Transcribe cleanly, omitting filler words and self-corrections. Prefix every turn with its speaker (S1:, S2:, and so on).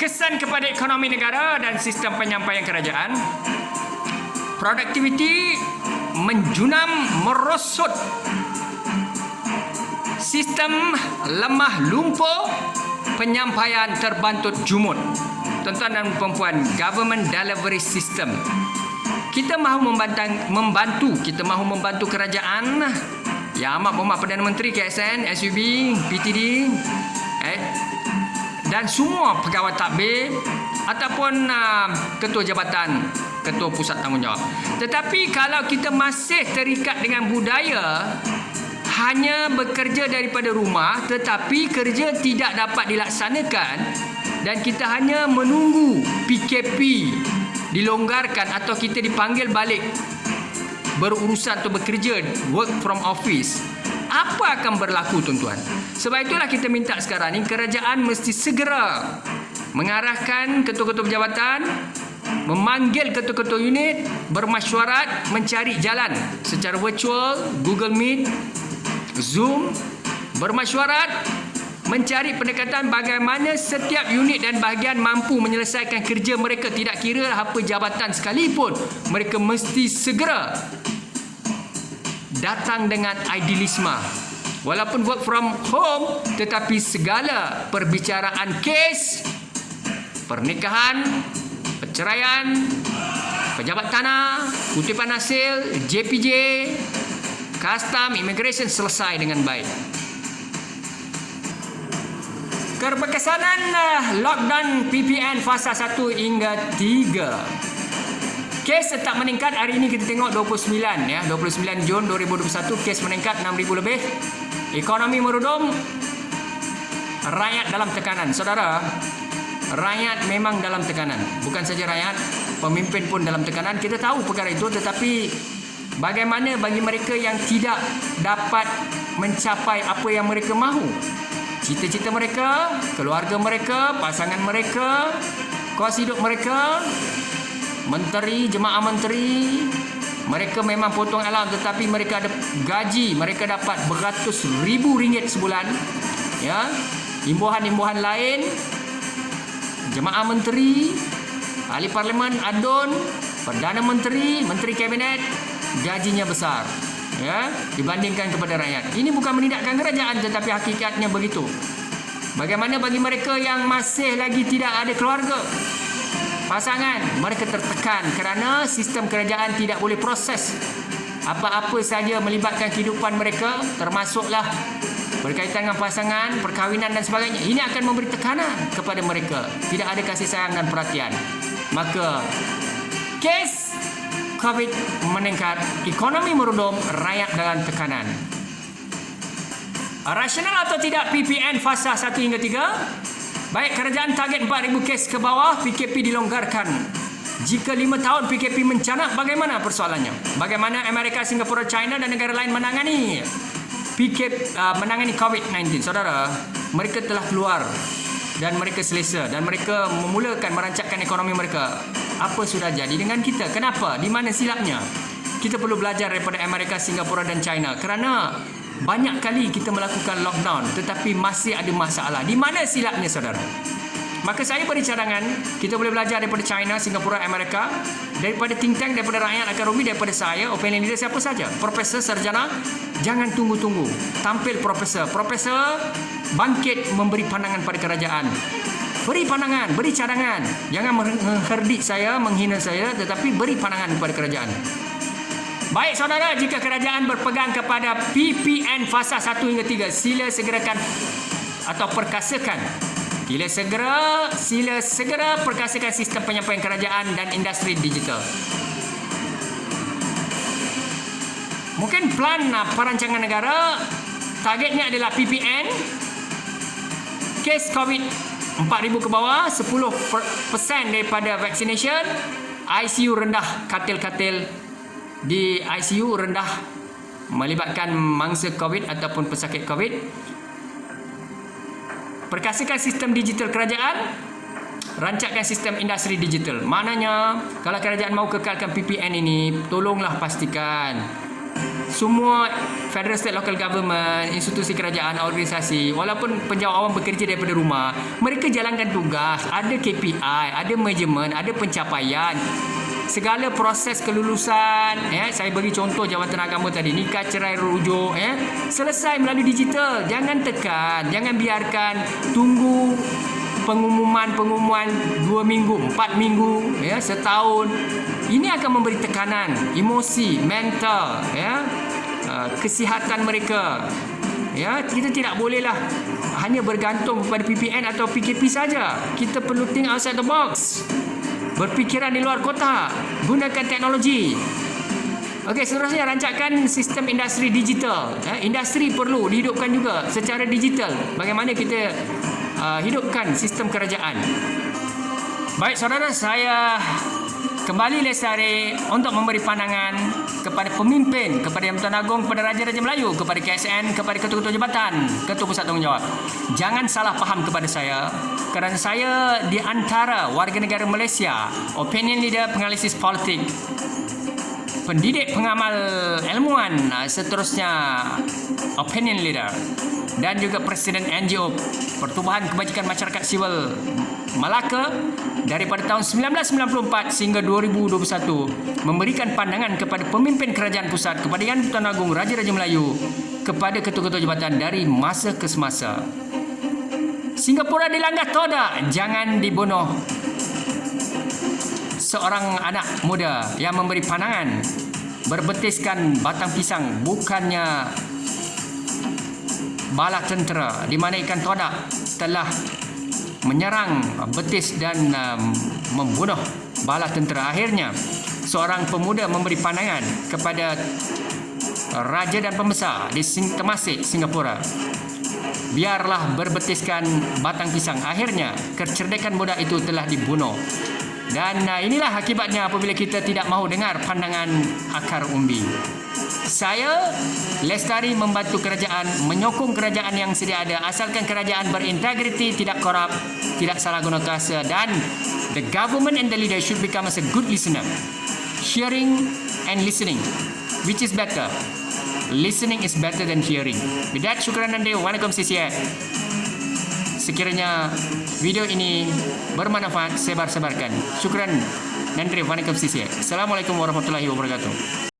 S1: Kesan kepada ekonomi negara dan sistem penyampaian kerajaan. Produktiviti menjunam merosot. Sistem lemah lumpuh, penyampaian terbantut jumut. Tuan-tuan dan puan-puan, government delivery system. Kita mahu membantu, kita mahu membantu kerajaan. Ya Amat Berhormat Perdana Menteri KSN, SUB, PTD, dan semua pegawai tadbir ataupun ketua jabatan, ketua pusat tanggungjawab. Tetapi kalau kita masih terikat dengan budaya hanya bekerja daripada rumah, tetapi kerja tidak dapat dilaksanakan dan kita hanya menunggu PKP dilonggarkan atau kita dipanggil balik berurusan atau bekerja, work from office, apa akan berlaku tuan-tuan? Sebab itulah kita minta sekarang ni kerajaan mesti segera mengarahkan ketua-ketua jabatan, memanggil ketua-ketua unit, bermesyuarat, mencari jalan secara virtual, Google Meet, Zoom, bermesyuarat, mencari pendekatan bagaimana setiap unit dan bahagian mampu menyelesaikan kerja mereka, tidak kira apa jabatan sekalipun. Mereka mesti segera datang dengan idealisme. Walaupun work from home, tetapi segala perbicaraan kes, pernikahan, perceraian, pejabat tanah, kutipan hasil, JPJ, custom, immigration selesai dengan baik. Keberkesanan lockdown PPN fasa 1 hingga 3. Kes tetap meningkat. Hari ini kita tengok 29 Jun 2021, kes meningkat 6,000 lebih. Ekonomi merudum, rakyat dalam tekanan. Saudara, rakyat memang dalam tekanan. Bukan saja rakyat, pemimpin pun dalam tekanan. Kita tahu perkara itu, tetapi bagaimana bagi mereka yang tidak dapat mencapai apa yang mereka mahu? Cita-cita mereka, keluarga mereka, pasangan mereka, kos hidup mereka, menteri, jemaah menteri, mereka memang potong alam, tetapi mereka ada gaji, mereka dapat beratus ribu ringgit sebulan. Ya, imbuhan-imbuhan lain, jemaah menteri, ahli parlimen, adun, perdana menteri, menteri kabinet, gajinya besar. Ya, dibandingkan kepada rakyat. Ini bukan menidakkan kerajaan, tetapi hakikatnya begitu. Bagaimana bagi mereka yang masih lagi tidak ada keluarga, pasangan, mereka tertekan kerana sistem kerajaan tidak boleh proses apa-apa saja melibatkan kehidupan mereka, termasuklah berkaitan dengan pasangan, perkahwinan dan sebagainya. Ini akan memberi tekanan kepada mereka. Tidak ada kasih sayang dan perhatian. Maka kes COVID meningkat, ekonomi merudum, rakyat dalam tekanan. Rasional atau tidak PPN fasa 1 hingga 3? Baik, kerajaan target 4,000 kes ke bawah, PKP dilonggarkan. Jika 5 tahun PKP mencanak, bagaimana persoalannya? Bagaimana Amerika, Singapura, China dan negara lain menangani menangani COVID-19? Saudara, mereka telah keluar dan mereka selesa dan mereka memulakan merancangkan ekonomi mereka. Apa sudah jadi dengan kita? Kenapa? Di mana silapnya? Kita perlu belajar daripada Amerika, Singapura dan China, kerana banyak kali kita melakukan lockdown tetapi masih ada masalah. Di mana silapnya, saudara? Maka saya beri cadangan, kita boleh belajar daripada China, Singapura, Amerika, daripada think tank, daripada rakyat akan rugi, daripada saya, opinion leader, siapa saja, profesor, sarjana. Jangan tunggu-tunggu, tampil profesor bangkit memberi pandangan pada kerajaan. Beri pandangan, beri cadangan. Jangan mengherdik saya, menghina saya, tetapi beri pandangan kepada kerajaan. Baik saudara, jika kerajaan berpegang kepada PPN fasa 1 hingga 3, sila segerakan atau perkasakan. Sila segera perkasakan sistem penyampaian kerajaan dan industri digital. Mungkin plan perancangan negara targetnya adalah PPN, kes COVID 4,000 ke bawah, 10% daripada vaccination, ICU rendah, katil-katil di ICU rendah melibatkan mangsa COVID ataupun pesakit COVID. Perkasakan sistem digital kerajaan, rancangkan sistem industri digital. Maknanya, kalau kerajaan mahu kekalkan PPN ini, tolonglah pastikan semua federal, state, local government, institusi kerajaan, organisasi, walaupun penjawat awam bekerja daripada rumah, mereka jalankan tugas, ada KPI, ada measurement, ada pencapaian. Segala proses kelulusan, saya bagi contoh Jabatan Agama tadi, nikah, cerai, rujuk, selesai melalui digital. Jangan tekan, jangan biarkan tunggu pengumuman 2 minggu, 4 minggu, setahun. Ini akan memberi tekanan, emosi, mental, kesihatan mereka. Kita tidak bolehlah hanya bergantung kepada PPN atau PKP saja. Kita perlu think outside the box. Berfikiran di luar kotak, gunakan teknologi. Okey, seterusnya rancangkan sistem industri digital. Industri perlu dihidupkan juga secara digital. Bagaimana kita hidupkan sistem kerajaan. Baik saudara, saya kembali Lestari untuk memberi pandangan kepada pemimpin, kepada Yang Bertuan Agong, kepada Raja-Raja Melayu, kepada KSN, kepada ketua-ketua jabatan, ketua pusat tanggungjawab. Jangan salah faham kepada saya, kerana saya di antara warga negara Malaysia, opinion leader, penganalisis politik, pendidik, pengamal, ilmuwan, seterusnya opinion leader, dan juga Presiden NGO Pertubuhan Kebajikan Masyarakat Sivil Melaka daripada tahun 1994 sehingga 2021, memberikan pandangan kepada pemimpin kerajaan pusat, kepada Yang Bertuan Agong, Raja-Raja Melayu, kepada ketua-ketua jabatan dari masa ke semasa. Singapura dilanggar atau tak? Jangan dibunuh seorang anak muda yang memberi pandangan berbetiskan batang pisang, bukannya bala tentera, di mana ikan todak telah menyerang betis dan membunuh bala tentera. Akhirnya seorang pemuda memberi pandangan kepada raja dan pembesar di Temasek, Singapura, biarlah berbetiskan batang pisang. Akhirnya kecerdasan budak itu telah dibunuh. Dan inilah akibatnya apabila kita tidak mahu dengar pandangan akar umbi. Saya, Lestari, membantu kerajaan, menyokong kerajaan yang sedia ada, asalkan kerajaan berintegriti, tidak korup, tidak salah guna kuasa, dan the government and the leader should become as a good listener. Hearing and listening, which is better? Listening is better than hearing. With that, syukran dan waalaikum CCA. Sekiranya video ini bermanfaat, sebar-sebarkan. Syukran dan waalaikum CCA. Assalamualaikum warahmatullahi wabarakatuh.